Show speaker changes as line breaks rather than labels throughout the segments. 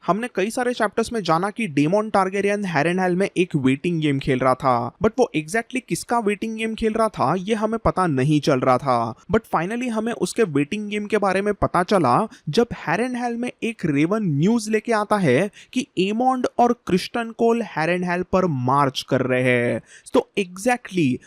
हमने कई सारे चैप्टर्स में जाना कि डेमन टारगेरियन हैरेनहेल में एक वेटिंग गेम खेल रहा था, बट वो एग्जैक्टली किसका वेटिंग गेम खेल रहा था ये हमें पता नहीं चल रहा था। बट फाइनली हमें उसके वेटिंग गेम के बारे में पता चला जब हैरेनहेल में एक रेवन न्यूज लेके आता है कि एमोंड और क्रिस्टन कोल हैरेनहेल पर मार्च कर रहे हैं। तो एग्जैक्टली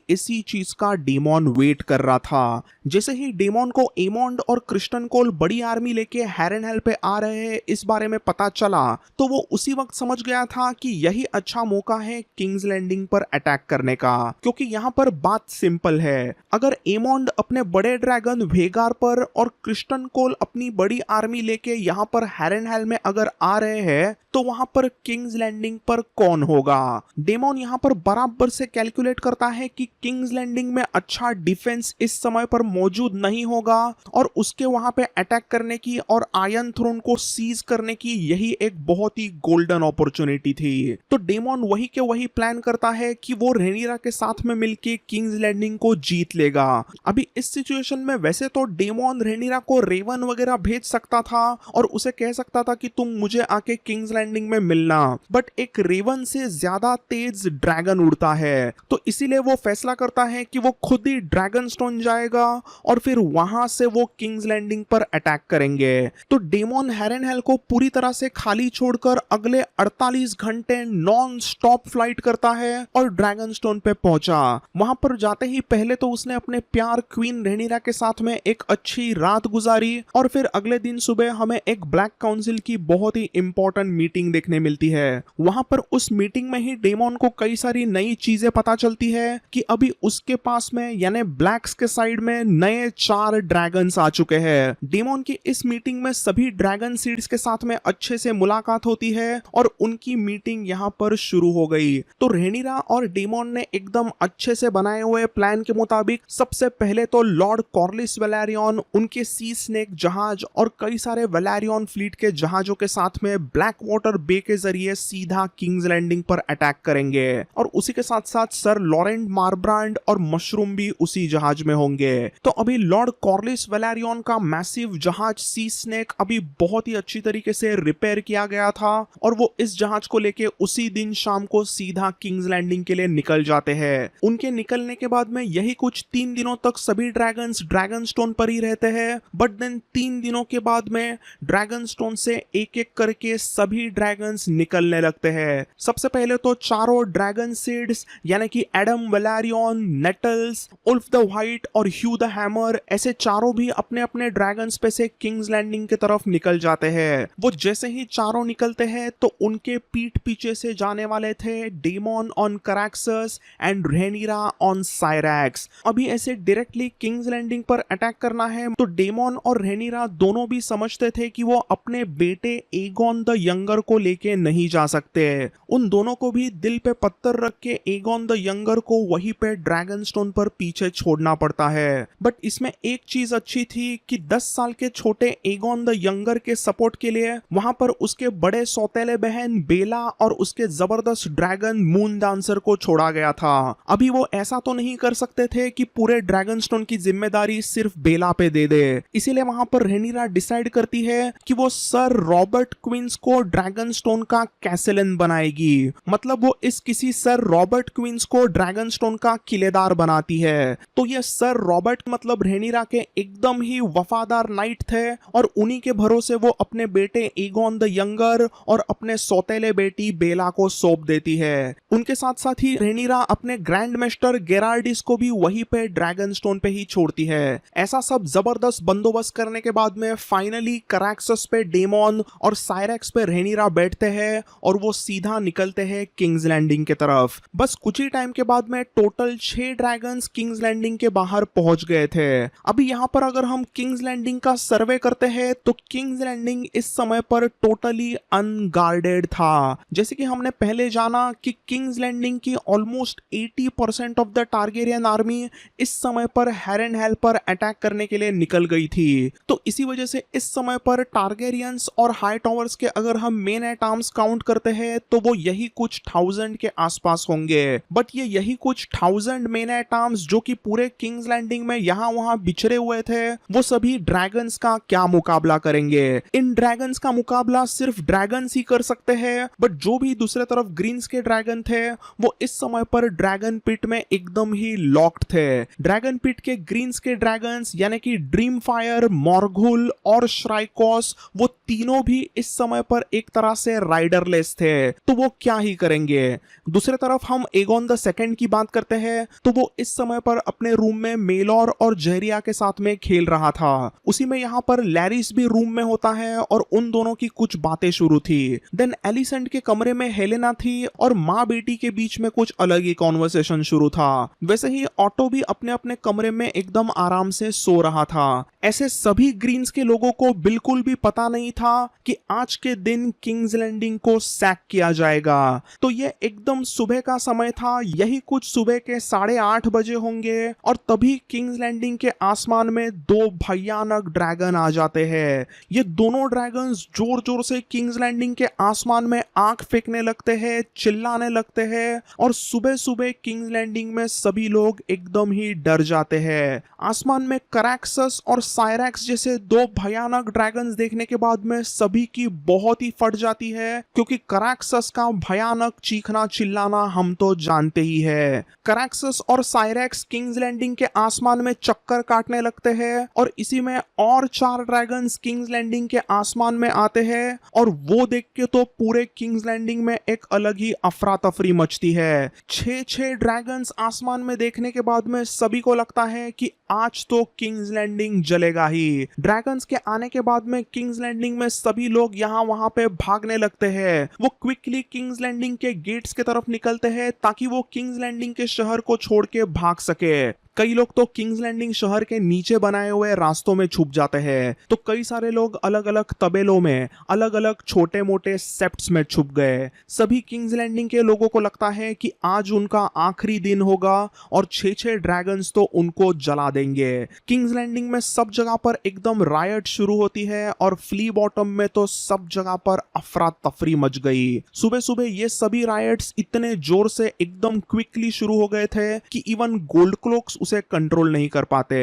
इसी चीज का डेमन वेट कर रहा था। जैसे ही डेमन को एमोंड और क्रिस्टन कोल बड़ी आर्मी लेके हैरेनहेल पे आ रहे हैं इस बारे में पता चला, तो वो उसी वक्त समझ गया था कि यही अच्छा मौका है किंग्स लैंडिंग पर अटैक करने का। क्योंकि यहाँ पर बात सिंपल है, अगर एमोंड अपने बड़े ड्रैगन वेगार पर और क्रिस्टन कोल अपनी बड़ी आर्मी लेके यहाँ पर हैरेनहेल में अगर आ रहे हैं तो वहां पर किंग्स लैंडिंग पर कौन होगा। डेमन यहाँ पर बराबर से कैलकुलेट करता है कि किंग्स लैंडिंग में अच्छा डिफेंस इस समय पर मौजूद नहीं होगा और उसके वहां पे अटैक करने की और आयरन थ्रोन को सीज करने की यही एक बहुत ही गोल्डन अपॉर्चुनिटी थी। तो डेमन वही के वही प्लान करता है कि वो रेनिरा के साथ में मिलके किंग्स लैंडिंग को जीत लेगा। अभी इस सिचुएशन में वैसे तो डेमन रेनिरा को रेवन वगैरह भेज सकता था और उसे कह सकता था कि तुम मुझे आके किंग्स लैंडिंग में मिलना, बट एक रेवन से ज्यादा तेज ड्रैगन उड़ता है, तो इसीलिए वो फैसला करता है कि वो खुद ही ड्रैगन स्टोन जाएगा और फिर वहां से वो किंग्स लैंडिंग पर अटैक करेंगे। तो डेमन हैरेनहेल को पूरी तरह से खाली छोड़कर अगले 48 घंटे नॉन स्टॉप फ्लाइट करता है और ड्रैगन स्टोन पे पहुंचा। वहां पर जाते ही पहले तो उसने अपने प्यार क्वीन रेनिरा के साथ में एक अच्छी रात गुजारी और फिर अगले दिन सुबह हमें एक ब्लैक काउंसिल की बहुत ही इंपॉर्टेंट मीटिंग देखने मिलती है। वहां पर उस मीटिंग में ही डेमन को कई सारी नई चीजें पता चलती है कि अभी उसके पास में यानी ब्लैक्स के साइड में नए 4 ड्रैगन्स आ चुके हैं। डेमन की इस मीटिंग में सभी ड्रैगन सीड्स के साथ में अच्छे से मुलाकात होती है और उनकी मीटिंग यहाँ पर शुरू हो गई। तो रेनिरा और डेमन ने एकदम अच्छे से बनाए हुए प्लान के मुताबिक सबसे पहले तो लॉर्ड कॉर्लिस वेलेरियन, उनके सी स्नेक जहाज और कई सारे वेलेरियन फ्लीट के जहाजों के साथ में ब्लैक वाटर बे के जरिए सीधा किंग्स लैंडिंग पर अटैक करेंगे और उसी के साथ साथ सर लॉरेंट मारब्रांड और मशरूम भी उसी जहाज में होंगे। तो अभी लॉर्ड कॉर्लिस वेलेरियन का मैसिव जहाज सी स्नेक अभी बहुत ही अच्छी तरीके से रिपेयर किया गया था और वो इस जहाज को लेके उसी दिन शाम को सीधा किंग्स लैंडिंग के लिए निकल जाते हैं। उनके निकलने के बाद में यही कुछ 3 दिनों तक सभी ड्रैगन्स ड्रैगन स्टोन पर ही रहते हैं, बट देन 3 दिनों के बाद में ड्रैगन स्टोन से एक एक करके सभी ड्रैगन्स निकलने लगते हैं। सबसे पहले तो चारों ड्रैगन सीड्स यानी कि Addam Velaryon, Nettles, Ulf the White और ह्यू द हैमर, ऐसे चारों भी अपने अपने ड्रैगन्स पे से किंग्स लैंडिंग की तरफ निकल जाते हैं। वो जैसे ही चारों निकलते हैं तो उनके पीठ पीछे से जाने वाले थे Daemon on Caraxes and Rhaenyra on Syrax. अभी ऐसे डायरेक्टली किंग्स लैंडिंग पर अटैक करना है तो डेमन और रेनिरा दोनों भी समझते थे कि वो अपने बेटे एगोन द यंगर को लेके नहीं जा सकते। उन दोनों को भी दिल पे पत्थर रख के एगोन द यंगर को वहीं पे ड्रैगन स्टोन पर पीछे छोड़ना पड़ता है। बट इसमें एक चीज अच्छी थी कि 10 साल के छोटे एगोन द यंगर के सपोर्ट के लिए वहां पर उसके बड़े सौतेले बहन बेला और उसके जबरदस्त ड्रैगन मून डांसर को छोड़ा गया था। अभी वो ऐसा तो नहीं कर सकते थे कि पूरे ड्रैगन स्टोन की जिम्मेदारी सिर्फ बेला पे दे दे, इसीलिए वहां पर रेनिरा डिसाइड करती है कि वो सर रॉबर्ट क्वींस को ड्रैगन स्टोन का कैसलन बनाएगी। मतलब वो इस किसी सर रॉबर्ट क्वींस को ड्रैगन स्टोन का किलेदार बनाती है। तो ये सर रॉबर्ट मतलब रेनिरा के एकदम ही वफादार नाइट थे और उन्हीं के भरोसे वो अपने बेटे एगोन द यंगर और अपने सौतेले बेटी बेला को सौंप देती है। उनके साथ साथ ही रेनिरा अपने ग्रैंड मास्टर गेरार्डिस को भी वहीं पे ड्रैगन स्टोन पे ही छोड़ती है। ऐसा सब जबरदस्त बंदोबस्त करने के बाद में फाइनली कराक्सस पे डेमन और साइरैक्स पे रेनिरा बैठते हैं और वो सीधा निकलते हैं किंग्स लैंडिंग की तरफ। बस कुछ ही टाइम के बाद में टोटल 6 ड्रैगन्स किंग्स लैंडिंग के बाहर पहुंच गए थे। अभी यहाँ पर अगर हम किंग्स लैंडिंग का सर्वे करते हैं तो किंग्स लैंडिंग इस समय पर टोटली अनगार्डेड था। जैसे कि हमने पहले जाना कि किंग्स लैंडिंग की almost 80% of the Targaryen army इस समय पर हैरेनहेल पर अटैक करने के लिए निकल गई थी। तो इसी वजह से इस समय पर टारगेरियंस और हाई टॉवर्स के अगर हम मेन एट आर्म्स काउंट करते हैं तो वो यही कुछ 1000 के आसपास होंगे। बट ये यही कुछ 1000 मेन एट आर्म्स जो कि पूरे किंग्स लैंडिंग में यहाँ वहां बिछड़े हुए थे, वो सभी ड्रैगन्स का क्या मुकाबला करेंगे। इन ड्रैगन्स का मुकाबला सिर्फ ड्रैगन्स ही कर सकते हैं। बट जो भी दूसरे तरफ ग्रीन्स के ड्रैगन थे वो इस समय पर ड्रैगन पिट में एकदम ही लॉक्ड थे। ड्रैगन पिट के ग्रीन्स के ड्रैगन्स यानी कि ड्रीम फायर, मॉर्गुल और श्राइकोस, वो तीनों भी इस समय पर एक तरह से राइडरलेस थे, तो वो क्या ही करेंगे। दूसरे तरफ हम एगोन द सेकंड की बात करते हैं तो वो इस समय पर अपने रूम में मेलोर और जेरिया के साथ में खेल रहा था। उसी में यहाँ पर लैरिस भी रूम में होता है और उन दोनों की कुछ बातें शुरू थी। देन एलिसेंट के कमरे में हेलेना थी और माँ बेटी के बीच में कुछ अलग ही कॉन्वर्सेशन शुरू था। वैसे ही ऑटो भी अपने अपने कमरे में एकदम आराम से सो रहा था। ऐसे सभी ग्रीन्स के लोगों को बिल्कुल भी पता नहीं था कि आज के दिन किंग्स लैंडिंग को सैक किया जाएगा। तो ये एकदम सुबह का समय था, यही कुछ सुबह के 8:30 बजे होंगे और तभी किंग्स लैंडिंग के आसमान में दो भयानक ड्रैगन आ जाते हैं। ये दोनों ड्रैगन्स जोर जोर से किंग्स लैंडिंग के आसमान में आंख फेंकने लगते हैं, चिल्लाने लगते हैं और सुबह सुबह किंग्स लैंडिंग में सभी लोग एकदम ही डर जाते हैं। आसमान में कराक्सस और साइरैक्स जैसे दो भयानक ड्रैगन्स देखने के बाद में सभी की बहुत ही फट जाती है, क्योंकि कराक्सस का भयानक चीखना चिल्लाना हम तो जानते ही है। कराक्सस और साइरैक्स किंग्स लैंडिंग के आसमान में चक्कर काटने लगते हैं और इसी में और 4 ड्रैगन्स किंग्स लैंडिंग के आसमान में आते हैं और वो देख के तो पूरे किंग्स लैंडिंग में एक अलग ही अफरा तफरी मचती है। 6 ड्रैगन्स आसमान में देखने के बाद में सभी को लगता है कि आज तो किंग्स लैंडिंग जलेगा ही। ड्रैगन्स के आने के बाद में किंग्स लैंडिंग में सभी लोग यहाँ वहां पे भागने लगते हैं। वो क्विकली किंग्स लैंडिंग के गेट्स की तरफ निकलते हैं ताकि वो किंग्स लैंडिंग के शहर को छोड़ के भाग सके। कई लोग तो किंग्स लैंडिंग शहर के नीचे बनाए हुए रास्तों में छुप जाते हैं, तो कई सारे लोग अलग अलग तबेलों में, अलग अलग छोटे मोटे सेप्ट्स में छुप गए। सभी किंग्स लैंडिंग के लोगों को लगता है कि आज उनका आखिरी दिन होगा और 6 ड्रैगन्स तो उनको जला देंगे। किंग्स लैंडिंग में सब जगह पर एकदम रायट शुरू होती है और फ्ली बॉटम में तो सब जगह पर अफरा तफरी मच गई। सुबह सुबह ये सभी रायट्स इतने जोर से एकदम क्विकली शुरू हो गए थे कि इवन गोल्ड क्लोक्स उसे कंट्रोल नहीं कर पाते।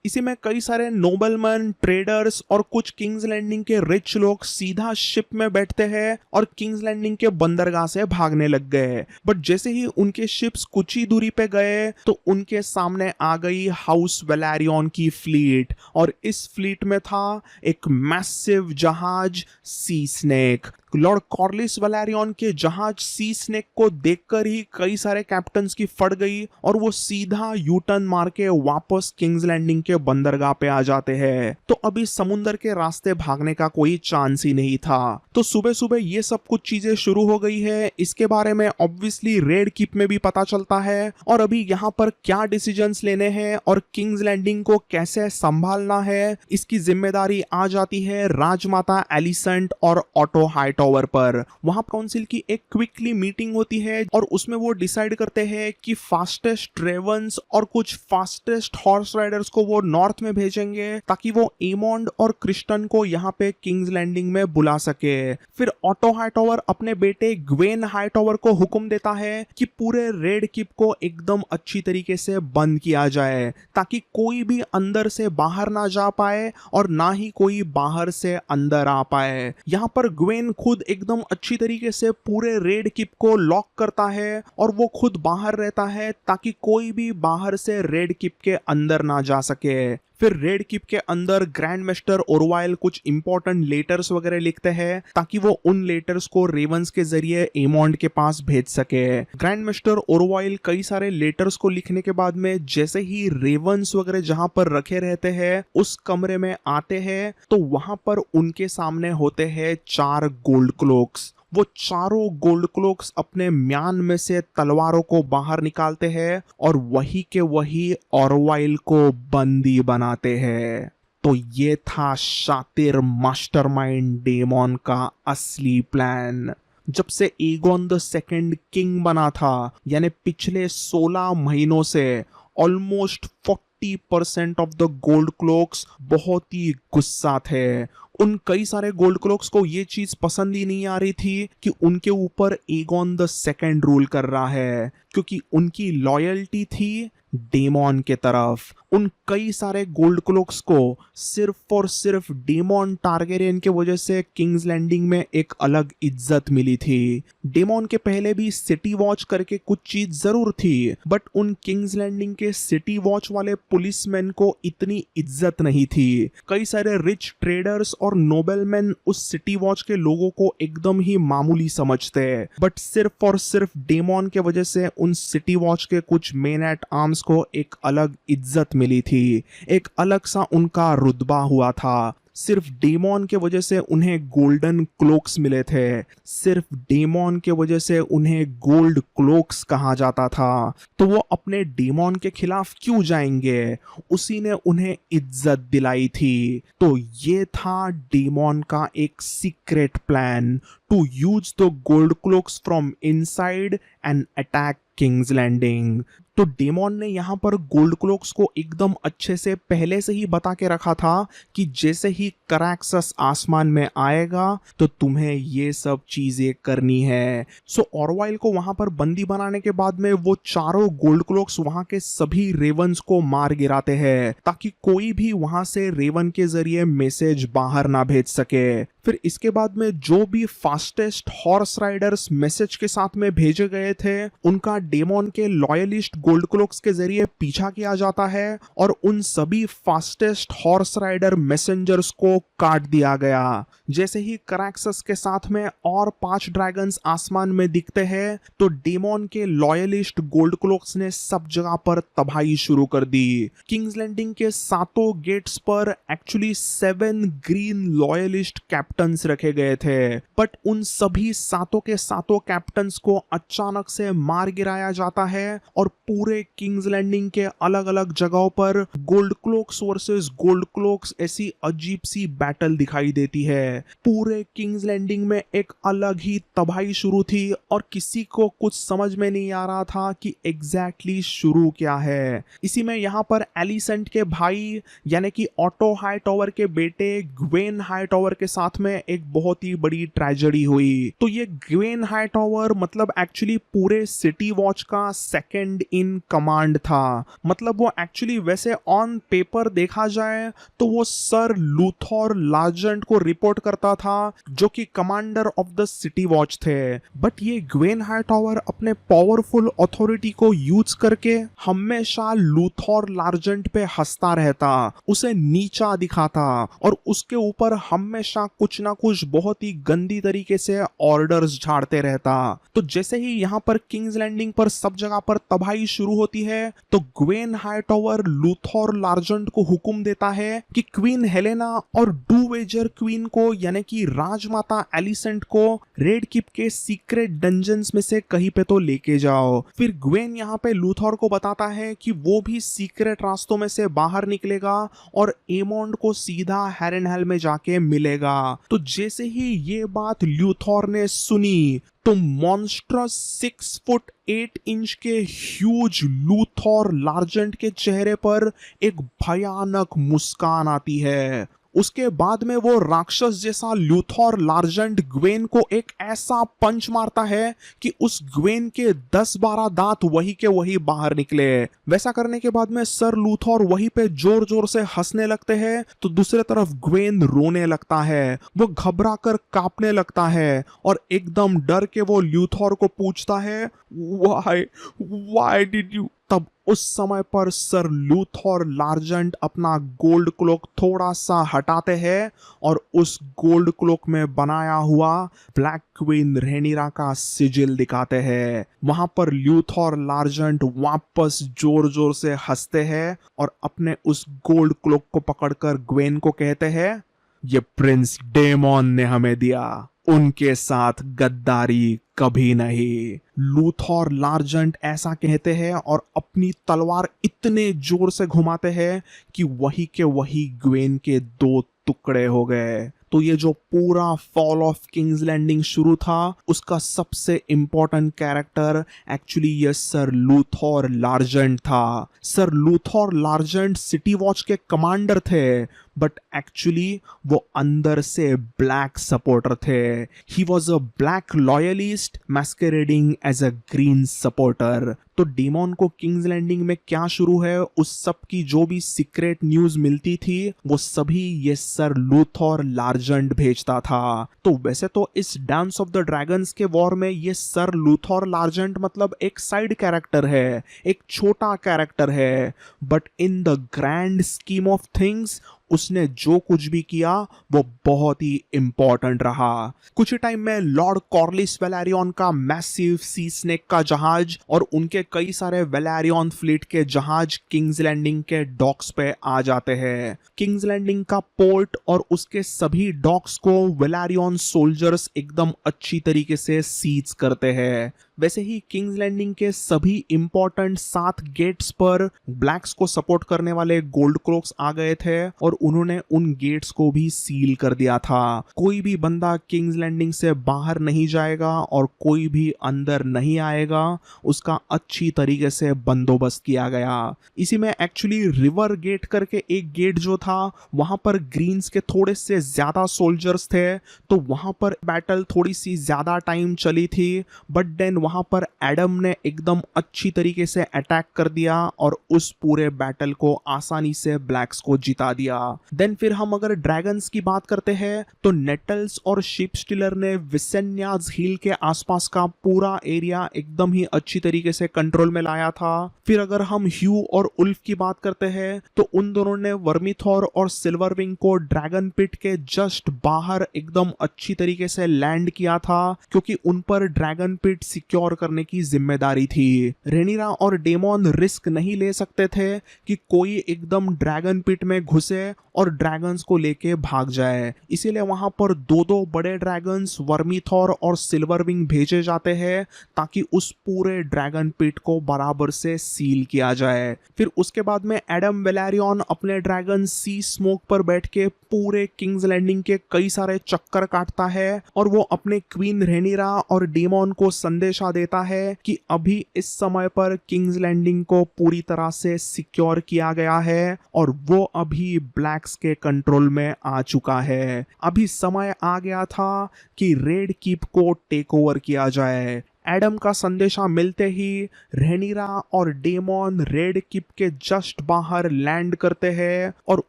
इसी में कई सारे नोबलमैन, ट्रेडर्स और कुछ किंग्स लैंडिंग के रिच लोग सीधा शिप में बैठते हैं और किंग्स लैंडिंग के बंदरगाह से भागने लग गए। बट जैसे ही उनके शिप्स कुछ ही दूरी पे गए तो उनके सामने आ गई हाउस वेलेरियन की फ्लीट और इस फ्लीट में था एक मैसिव जहाज सी स्नेक। लॉर्ड कॉर्लिस वेलेरियन के जहाज सी स्नेक को देखकर ही कई सारे कैप्टन्स की फट गई और वो सीधा यू टर्न मार के वापस किंग्स लैंडिंग के बंदरगाह पे आ जाते हैं। तो अभी समुंदर के रास्ते भागने का कोई चांस ही नहीं था। तो सुबह सुबह ये सब कुछ चीजें शुरू हो गई है। इसके बारे में ऑब्वियसली रेड कीप में भी पता चलता है और अभी यहाँ पर क्या डिसीजंस लेने हैं और किंग्स लैंडिंग को कैसे संभालना है, इसकी जिम्मेदारी आ जाती है राजमाता एलिसेंट और ऑटो हाईटॉवर पर। वहां काउंसिल की एक क्विकली मीटिंग होती है और उसमें वो डिसाइड करते हैं कि फास्टेस्ट रेवंस और कुछ फास्टेस्ट हॉर्स राइडर्स को वो नॉर्थ में भेजेंगे ताकि वो एमोंड और क्रिस्टन को यहाँ पे किंग्स लैंडिंग में बुला सके। फिर ऑटो हाईटॉवर अपने बेटे ग्वेन हाईटॉवर को हुक्म देता है कि पूरे रेड कीप को एकदम अच्छी तरीके से बंद किया जाए ताकि कोई भी अंदर से बाहर ना जा पाए और ना ही कोई बाहर से अंदर आ पाए। यहाँ पर ग्वेन खुद एकदम अच्छी तरीके से पूरे रेड कीप को लॉक करता है और वो खुद बाहर रहता है ताकि कोई भी बाहर से रेड कीप के अंदर ना जा सके। फिर रेड कीप के अंदर ग्रैंड मास्टर ओरवाइल कुछ इंपॉर्टेंट लेटर्स वगैरह लिखते हैं ताकि वो उन लेटर्स को रेवंस के जरिए एमोंड के पास भेज सके। ग्रैंड मास्टर ओरवाइल कई सारे लेटर्स को लिखने के बाद में जैसे ही रेवंस वगैरह जहां पर रखे रहते हैं उस कमरे में आते हैं तो वहां पर उनके सामने होते हैं 4 गोल्ड क्लोक्स। वो चारों गोल्ड क्लोक्स अपने म्यान में से तलवारों को बाहर निकालते हैं और वही के वही ओरवाइल को बंदी बनाते हैं। तो ये था शातिर मास्टरमाइंड डेमन का असली प्लान। जब से एगोन द सेकंड किंग बना था यानी पिछले 16 महीनों से almost 40% of the gold clocks बहुत ही गुस्सा थे। उन कई सारे गोल्ड क्लोक्स को ये चीज पसंद ही नहीं आ रही थी कि उनके ऊपर एगॉन द सेकंड रूल कर रहा है, क्योंकि उनकी लॉयल्टी थी डेमॉन के तरफ। उन कई सारे गोल्ड क्लोक्स को सिर्फ और सिर्फ डेमॉन टारगेरियन के वजह से किंग्स लैंडिंग में एक अलग इज्जत मिली थी। डेमॉन के पहले भी सिटी वॉच करके कुछ चीज जरूर थी, बट उन किंग्स लैंडिंग के सिटी वॉच वाले पुलिसमैन को इतनी इज्जत नहीं थी। कई सारे रिच ट्रेडर्स और नोबेलमैन उस सिटी वॉच के लोगों को एकदम ही मामूली समझते, बट सिर्फ और सिर्फ डेमॉन के वजह से उन सिटी वॉच के कुछ मेन एट आर्म्स को एक अलग इज्जत मिली थी, एक अलग सा उनका रुतबा हुआ था। सिर्फ डेमॉन के वजह से उन्हें गोल्डन क्लोक्स मिले थे, सिर्फ डेमॉन के वजह से उन्हें गोल्ड क्लोक्स कहा जाता था। तो वो अपने डेमॉन के खिलाफ क्यों जाएंगे? उसी ने उन्हें इज्जत दिलाई थी। तो ये था डेमॉन का एक secret plan to use the gold cloaks from inside and attack King's Landing. तो डेमॉन ने यहाँ पर गोल्ड क्लोक्स को एकदम अच्छे से पहले से ही बता के रखा था कि जैसे ही कराक्सस आसमान में आएगा तो तुम्हें ये सब चीजें करनी है। सो ऑरवाइल को वहां पर बंदी बनाने के बाद में वो चारों गोल्ड क्लोक्स वहां के सभी रेवंस को मार गिराते हैं, ताकि कोई भी वहां से रेवन के जरिए मैसेज बाहर ना भेज सके। फिर इसके बाद में जो भी फास्टेस्ट हॉर्स राइडर्स मैसेज के साथ में भेजे गए थे, उनका डेमॉन के लॉयलिस्ट गोल्ड क्लोक्स के जरिए पीछा किया जाता है और उन सभी फास्टेस्ट हॉर्स राइडर मैसेंजर्स को काट दिया गया। जैसे ही कराक्सस के साथ में और 5 ड्रैगन्स आसमान में दिखते हैं, तो डेमॉन के लॉयलिस्ट गोल्ड क्लोक्स ने सब जगह पर तबाही शुरू कर दी। किंग्स लैंडिंग के 7 गेट्स पर एक्चुअली 7 ग्रीन लॉयलिस्ट कैप्टन्स रखे गए थे, बट उन सभी 7 के 7 कैप्टन्स को अचानक से मार गिराया जाता है और पूरे किंग्स लैंडिंग के अलग अलग जगहों पर gold clocks versus gold clocks ऐसी अजीब सी बैटल दिखाई देती है। पूरे किंग्स लैंडिंग में एक अलग ही तबाही शुरू थी और किसी को कुछ समझ में नहीं आ रहा था कि एग्जैक्टली शुरू क्या है। इसी में यहाँ पर एलिसेंट के भाई यानी कि ऑटो हाईटॉवर के बेटे ग्वेन हाईटॉवर के साथ में एक बहुत ही बड़ी ट्रेजेडी हुई। तो ये ग्वेन हाईटॉवर मतलब एक्चुअली पूरे सिटी वॉच का सेकंड इन कमांड था। मतलब वो एक्चुअली वैसे ऑन पेपर देखा जाए तो वो सर लूथर लार्जेंट को रिपोर्ट करता था, जो कि commander of the city watch थे। बट ये ग्वेन हाईटॉवर अपने पावरफुल अथॉरिटी को यूज करके हमेशा लूथर लार्जेंट पे हंसता रहता, उसे नीचा दिखाता और उसके ऊपर हमेशा कुछ ना कुछ बहुत ही गंदी तरीके से ऑर्डर्स झाड़ते रहता। तो जैसे ही यहाँ पर किंग्स लैंडिंग पर सब जगह पर तबाही शुरू होती है, तो ग्वेन हाईटॉवर लूथर लार्जेंट को हुक्म देता है कि क्वीन हेलेना और डूवेजर क्वीन को यानी कि राजमाता एलिसेंट को रेड किप के सीक्रेट डंजन्स में से कहीं पे तो लेके जाओ। फिर ग्वेन यहाँ पे लूथर को बताता है कि वो भी सीक्रेट रास्तों में से बाहर निकलेगा और एमोंड को सीधा हैरेनहेल में जाके मिलेगा। तो जैसे ही ये बात लूथर ने सुनी, तो मॉन्स्ट्रस 6 फुट 8 इंच के ह्यूज लूथर लार्जेंट के चेहरे पर एक भयानक मुस्कान आती है। उसके बाद में वो राक्षस जैसा लूथर लार्जेंट ग्वेन को एक ऐसा पंच मारता है कि उस ग्वेन के 10-12 दांत वही के वही बाहर निकले। वैसा करने के बाद में सर लूथर वहीं पे जोर जोर से हंसने लगते हैं, तो दूसरे तरफ ग्वेन रोने लगता है। वो घबरा कर कांपने लगता है और एकदम डर के वो लूथर को पूछता है, व्हाई डिड यू। तब उस समय पर सर लूथर लार्जेंट अपना गोल्ड क्लोक थोड़ा सा हटाते हैं और उस गोल्ड क्लोक में बनाया हुआ ब्लैक क्वीन रेनिरा का सिजिल दिखाते हैं। वहां पर लूथर लार्जेंट वापस जोर जोर से हंसते हैं और अपने उस गोल्ड क्लोक को पकड़कर ग्वेन को कहते हैं, ये प्रिंस डेमॉन ने हमें दिया, उनके साथ गद्दारी कभी नहीं। लूथर लार्जेंट ऐसा कहते हैं और अपनी तलवार इतने जोर से घुमाते हैं कि वही के वही ग्वेन के 2 टुकड़े हो गए। तो ये जो पूरा फॉल ऑफ किंग्स लैंडिंग शुरू था, उसका सबसे इंपॉर्टेंट कैरेक्टर एक्चुअली ये सर लूथर लार्जेंट था। Sir Luthor Largent city watch के कमांडर थे, बट एक्चुअली वो अंदर से ब्लैक सपोर्टर थे। He was a black loyalist masquerading as a green supporter. तो डेमन को किंग्स लैंडिंग में क्या शुरू है, उस सब की जो भी सीक्रेट न्यूज मिलती थी वो सभी ये सर लूथर लार्जेंट भेजता था। तो वैसे तो इस डांस ऑफ द ड्रैगन्स के वॉर में ये सर लूथर लार्जेंट मतलब एक साइड कैरेक्टर है, एक छोटा कैरेक्टर है, but in the grand scheme of things उसने जो कुछ भी किया वो बहुत ही इंपॉर्टेंट रहा। कुछ ही टाइम में लॉर्ड कॉर्लिस वेलेरियन का मैसिव सी स्नेक का जहाज और उनके कई सारे वेलेरियन फ्लीट के जहाज किंग्स लैंडिंग के डॉक्स पे आ जाते हैं। किंग्स लैंडिंग का पोर्ट और उसके सभी डॉक्स को वेलेरियन सोल्जर्स एकदम अच्छी तरीके से सीज करते हैं। वैसे ही किंग्स लैंडिंग के सभी इंपॉर्टेंट 7 गेट्स पर ब्लैक्स को सपोर्ट करने वाले गोल्ड क्रोक्स आ गए थे और उन्होंने उन गेट्स को भी सील कर दिया था। कोई भी बंदा किंग्स लैंडिंग से बाहर नहीं जाएगा और कोई भी अंदर नहीं आएगा, उसका अच्छी तरीके से बंदोबस्त किया गया। इसी में एक्चुअली रिवर गेट करके एक गेट जो था वहां पर ग्रीन्स के थोड़े से ज्यादा सोल्जर्स थे, तो वहां पर बैटल थोड़ी सी ज्यादा टाइम चली थी, बट देन वहां पर एडम ने एकदम अच्छी तरीके से अटैक कर दिया और उस पूरे बैटल को आसानी से ब्लैक्स को जिता दिया। देन फिर हम अगर ड्रैगन्स की बात करते हैं तो नेटल्स और शिप स्टीलर ने विसेन्याज हिल के आसपास का पूरा एरिया एकदम ही अच्छी तरीके से कंट्रोल में लाया था। फिर अगर हम ह्यू और उल्फ की बात करते हैं तो उन दोनों ने वर्मीथॉर और सिल्वरविंग को ड्रैगन पिट के जस्ट बाहर एकदम अच्छी तरीके से लैंड किया था, क्योंकि उन पर ड्रैगन पिट सिक्योर करने की जिम्मेदारी थी। रेनिरा और डेमन रिस्क नहीं ले सकते थे कि कोई एकदम ड्रैगन पिट में घुसे और ड्रैगन्स को लेके भाग जाए, इसीलिए वहां पर 2-2 बड़े ड्रैगन्स वर्मीथॉर और सिल्वरविंग भेजे जाते हैं ताकि उस पूरे ड्रैगन पिट को बराबर से सील किया जाए। फिर उसके बाद में एडम वेलेरियन अपने ड्रैगन सी स्मोक पर बैठ के पूरे किंग्स लैंडिंग के कई सारे चक्कर काटता है और वो अपने क्वीन रेनिरा और डेमन को संदेशा देता है कि अभी इस समय पर किंग्स लैंडिंग को पूरी तरह से सिक्योर किया गया है और वो अभी ब्लैक्स के कंट्रोल में आ चुका है। अभी समय आ गया था कि रेड कीप को टेक ओवर किया जाए। एडम का संदेशा मिलते ही रेनिरा और डेमन रेड किप के जस्ट बाहर लैंड करते हैं और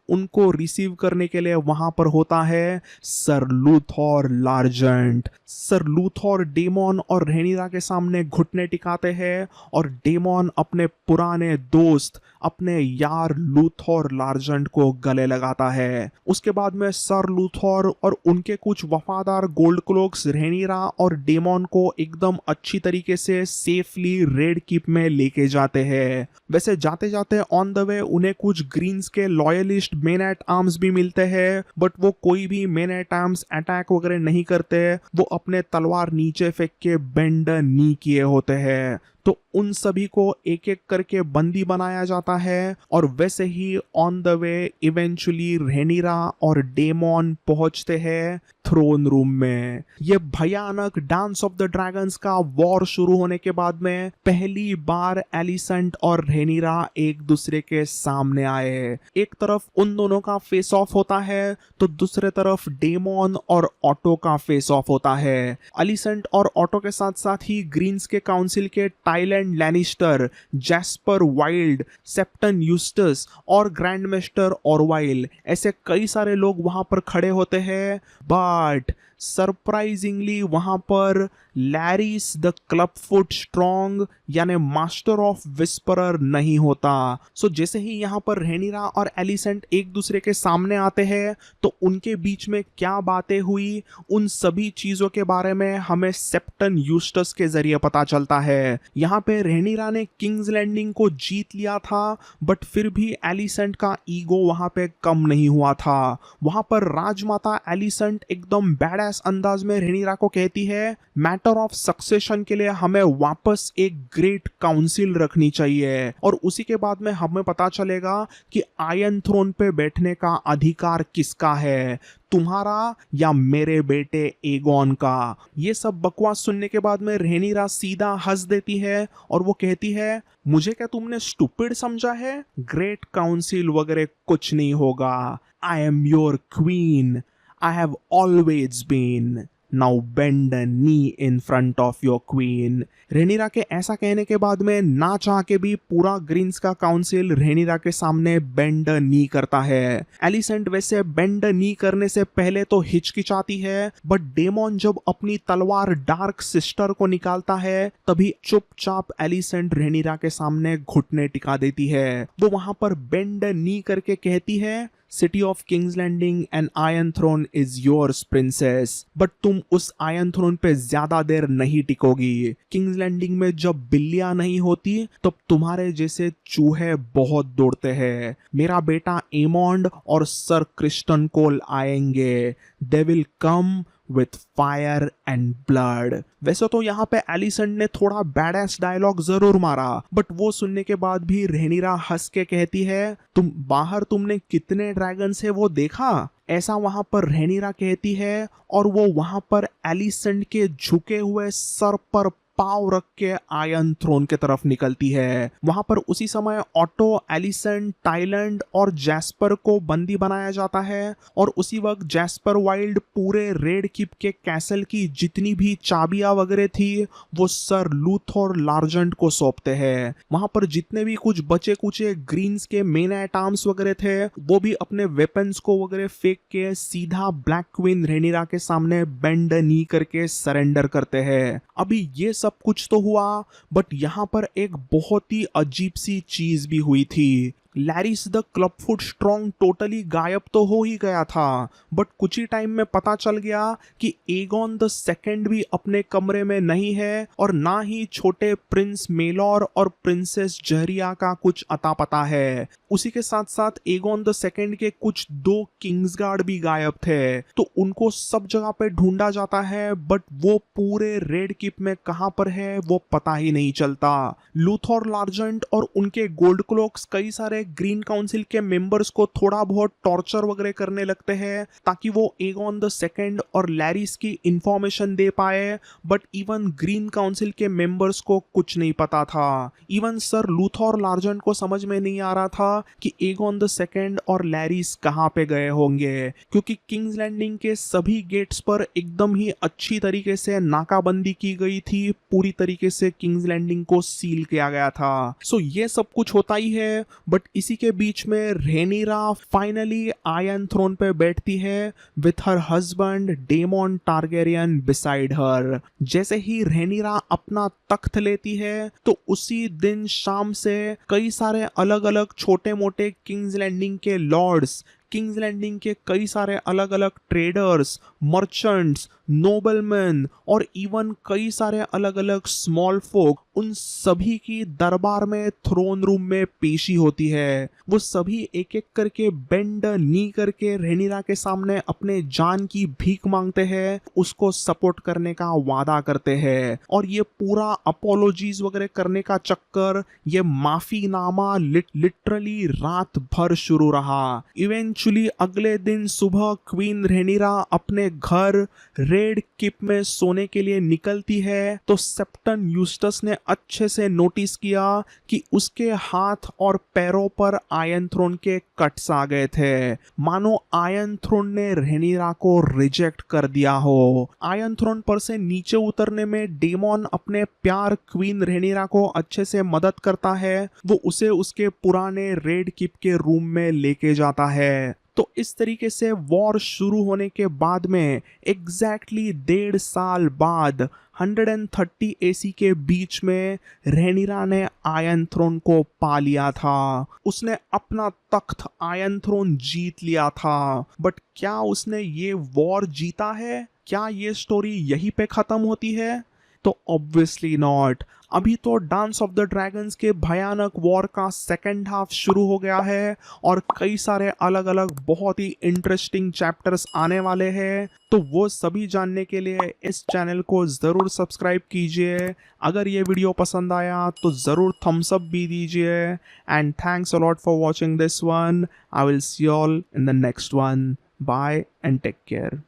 उनको रिसीव करने के लिए वहां पर होता है sir Luthor Largent. Sir Luthor Daemon और रेनिरा के सामने घुटने टिकाते हैं और डेमन अपने पुराने दोस्त अपने यार लूथर लार्जेंट को गले लगाता है। उसके बाद में सर लूथर और उनके कुछ वफादार गोल्ड क्लोक्स रेनिरा और डेमन को एकदम अच्छी तरीके से सेफली रेड कीप में लेके जाते हैं। वैसे जाते जाते ऑन द वे उन्हें कुछ ग्रीन्स के लॉयलिस्ट मेन एट आर्म्स भी मिलते हैं, बट वो कोई भी मेन एट आर्म्स अटैक वगैरह नहीं करते, वो अपने तलवार नीचे फेंक के बेंड नी किए होते हैं। तो उन सभी को एक एक करके बंदी बनाया जाता है और वैसे ही on the way eventually Rhaenyra और डेमन पहुंचते हैं थ्रोन रूम में। ये भयानक डांस ऑफ द ड्रैगन्स का वॉर शुरू होने के बाद में पहली बार एलिसेंट और रेनिरा एक दूसरे के सामने आए। एक तरफ उन दोनों का फेस ऑफ होता है तो दूसरे तरफ डेमन और ऑटो का फेस ऑफ होता है। एलिसेंट और ऑटो के साथ साथ ही ग्रीन्स के काउंसिल के टाइलैंड लैनिस्टर, जैस्पर वाइल्ड, सेप्टन यूस्टस और ग्रैंडमास्टर ऑरवाइल, ऐसे कई सारे लोग वहां पर खड़े होते हैं। बट सरप्राइजिंगली वहां पर लैरिस द क्लबफुट स्ट्रॉन्ग यानी मास्टर ऑफ विस्परर नहीं होता। सो जैसे ही यहाँ पर रेनिरा और एलिसेंट एक दूसरे के सामने आते हैं तो उनके बीच में क्या बातें हुई उन सभी चीजों के बारे में हमें सेप्टन यूस्टस के जरिए पता चलता है। यहाँ पे रेनिरा ने किंग्स लैंडिंग को जीत लिया था, बट फिर भी एलिसेंट का ईगो वहां पे कम नहीं हुआ था। वहां पर राजमाता एलिसेंट एकदम बैड अंदाज में रेनिरा को कहती है मैटर ऑफ सक्सेशन के लिए हमें वापस एक ग्रेट काउंसिल रखनी चाहिए और उसी के बाद में हमें पता चलेगा कि आयरन थ्रोन पे बैठने का अधिकार किसका है, तुम्हारा या मेरे बेटे एगोन का। ये सब बकवास सुनने के बाद में रेनिरा सीधा हंस देती है और वो कहती है मुझे क्या तुमने स्टूपिड समझा है, ग्रेट काउंसिल वगैरह कुछ नहीं होगा। I am your queen. I have always been. Now bend a knee in front of your queen. Rhaenyra के ऐसा कहने के बाद में ना चाह के भी पूरा ग्रीन्स का काउंसिल रेनिरा के सामने बेंड नी करता है। एलिसेंट वैसे बेंड नी करने से पहले तो हिचकिचाती है, बट डेमोन जब अपनी तलवार डार्क सिस्टर को निकालता है तभी चुपचाप एलिसेंट रेनिरा के सामने घुटने टिका देती है। वो वहां पर बेंड नी करके कहती है, city of King's Landing and Iron Throne is yours princess, but तुम उस आयरन थ्रोन पे ज्यादा देर नहीं टिकोगी। किंग्स लैंडिंग में जब बिल्लियां नहीं होती तब तुम्हारे जैसे चूहे बहुत दौड़ते हैं। मेरा बेटा एमोंड और सर क्रिस्टन कोल आएंगे। They will come with fire and blood. वैसे तो यहाँ पे एलिसेंट ने थोड़ा बैडएस डायलॉग जरूर मारा, बट वो सुनने के बाद भी रेनिरा हंस के कहती है, तुमने कितने ड्रैगन है वो देखा? ऐसा वहां पर रेनिरा कहती है और वो वहां पर एलिसेंट के झुके हुए सर पर पाव रख के आयरन थ्रोन के तरफ निकलती है। वहां पर उसी समय ऑटो, एलिसेंट, टाइलैंड और जैस्पर को बंदी बनाया जाता है और उसी वक्त जैस्पर वाइल्ड पूरे रेड कीप के कैसल की जितनी भी चाबियां वगैरह थी वो सर लूथर लार्जेंट को सौंपते हैं। वहां पर जितने भी कुछ बचे कुचे ग्रीन्स के मेन आइटम्स वगैरह थे वो भी अपने वेपन्स को वगैरह फेंक के सीधा ब्लैक क्वीन रेनिरा के सामने बेंड नी करके सरेंडर करते हैं। अभी ये सब कुछ तो हुआ, बट यहां पर एक बहुत ही अजीब सी चीज भी हुई थी। लैरिस द क्लबफुट स्ट्रॉन्ग टोटली गायब तो हो ही गया था, बट कुछ ही टाइम में पता चल गया कि एगोन द सेकंड भी अपने कमरे में नहीं है और ना ही छोटे प्रिंस मेलोर और प्रिंसेस जहरिया का कुछ अता पता है। उसी के साथ साथ एगोन द सेकंड के कुछ 2 किंग्सगार्ड भी गायब थे, तो उनको सब जगह पे ढूंढा जाता है, बट वो पूरे रेड कीप में कहां पर है वो पता ही नहीं चलता। लूथर लार्जेंट और उनके गोल्ड क्लोक्स कई सारे ग्रीन काउंसिल के मेंबर्स को थोड़ा बहुत टॉर्चर वगैरह करने लगते हैं ताकि वो एगोन द सेकंड और लैरिस की इंफॉर्मेशन दे पाए, बट इवन ग्रीन काउंसिल के मेंबर्स को कुछ नहीं पता था। इवन सर लूथर लार्जेंट को समझ में नहीं आ रहा था कि एगोन द सेकंड और लैरिस कहां पे गए होंगे, क्योंकि किंग्स लैंडिंग के सभी गेट्स पर एकदम ही अच्छी तरीके से नाकाबंदी की गई थी, पूरी तरीके से किंग्स लैंडिंग को सील किया गया था। सो ये सब कुछ होता ही है, बट इसी के बीच में रेनिरा फाइनली आयरन थ्रोन पे बैठती है with her husband demon Targaryen beside her. जैसे ही रेनिरा अपना तख्त लेती है तो उसी दिन शाम से कई सारे अलग अलग छोटे मोटे किंग्स लैंडिंग के लॉर्ड्स, किंग्स लैंडिंग के कई सारे अलग अलग ट्रेडर्स, मर्चेंट्स, नोबलमैन और इवन कई सारे अलग अलग स्मॉल फोक, उन सभी की दरबार में थ्रोन रूम में पेशी होती है। वो सभी एक एक करके बेंड नी करके रेनिरा के सामने अपने जान की भीख मांगते हैं, उसको सपोर्ट करने का वादा करते हैं, और ये पूरा अपोलॉजीज वगैरह करने का चक्कर, ये माफीनामा लिटरली रात भर शुरू रहा। इवेंचुअली अगले दिन सुबह क्वीन रेनिरा अपने घर रेड कीप में सोने के लिए निकलती है तो सेप्टन यूस्टस ने अच्छे से नोटिस किया कि उसके हाथ और पैरों पर आयरन थ्रोन के कट्स आ गए थे, मानो आयरन थ्रोन ने रेनिरा को रिजेक्ट कर दिया हो। आयरन थ्रोन पर से नीचे उतरने में डेमोन अपने प्यार क्वीन रेनिरा को अच्छे से मदद करता है, वो उसे उसके पुराने रेड कीप के रूम में लेके जाता है। तो इस तरीके से वॉर शुरू होने के बाद में एग्जैक्टली 1.5 साल बाद 130 एसी के बीच में रेनिरा ने आयरन थ्रोन को पा लिया था। उसने अपना तख्त आयरन थ्रोन जीत लिया था, बट क्या उसने ये वॉर जीता है? क्या ये स्टोरी यहीं पे खत्म होती है? तो ऑब्वियसली नॉट। अभी तो डांस ऑफ द ड्रैगन्स के भयानक वॉर का सेकेंड हाफ शुरू हो गया है और कई सारे अलग अलग बहुत ही इंटरेस्टिंग चैप्टर्स आने वाले हैं, तो वो सभी जानने के लिए इस चैनल को ज़रूर सब्सक्राइब कीजिए। अगर ये वीडियो पसंद आया तो ज़रूर थम्स अप भी दीजिए, and thanks a lot for watching this one. I will see you all in the next one. Bye and take care.